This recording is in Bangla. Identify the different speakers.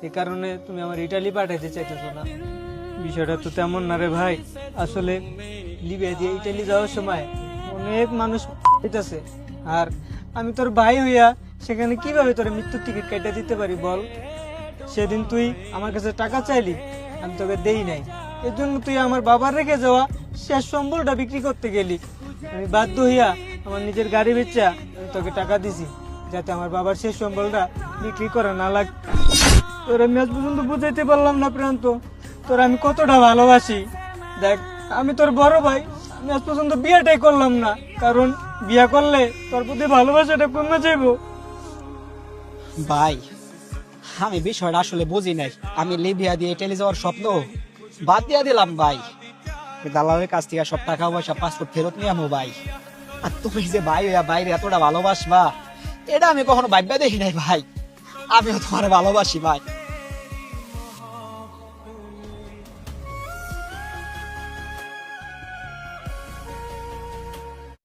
Speaker 1: এই কারণে তুমি আমার ইটালি পাঠাইতে চাইতেছো না। বিষয়টা তো তেমন না রে ভাই। আসলে লিবিয়া দিয়ে ইটালি যাওয়ার সময় অনেক মানুষ হইতাছে, আর আমি তোর ভাই হইয়া সেখানে কিভাবে তোর মৃত্যুর টিকিট কেটে দিতে পারি বল? সেদিন তুই আমার কাছে টাকা চাইলি, আমি তোকে দেই নাই। এর জন্য তুই আমার বাবার রেখে যাওয়া শেষ সম্বলটা বিক্রি করতে গেলি। আমি বাধ্য হইয়া আমার নিজের গাড়ি বেচা আমি তোকে টাকা দিছি, যাতে আমার বাবার শেষ সম্বলটা বিক্রি করা না লাগে। তোর আমি আজ পর্যন্ত বুঝাইতে পারলাম না প্রান্ত, তোর আমি কতটা ভালোবাসি। দেখ, আমি তোর বড় ভাই, আমি আজ পর্যন্ত বিয়েটাই করলাম না, কারণ বিয়া করলে তোর প্রতি ভালোবাসাটা কমে যাইবো।
Speaker 2: ভাই, আমি বিষয়টা আসলে বুঝি নাই। আমি লিবিয়া দিয়ে ইটালি যাওয়ার স্বপ্ন বাদ দিয়া দিলাম ভাই। দালালের কাছ থেকে সব টাকা পয়সা পাসপোর্ট ফেরত নিয়ে আমো ভাই। আর তুমি যে ভাই হইয়া বাইরে এতটা ভালোবাসবা, এটা আমি কখনো ভাববা দেখি নাই ভাই। আমিও তোমার ভালোবাসি ভাই।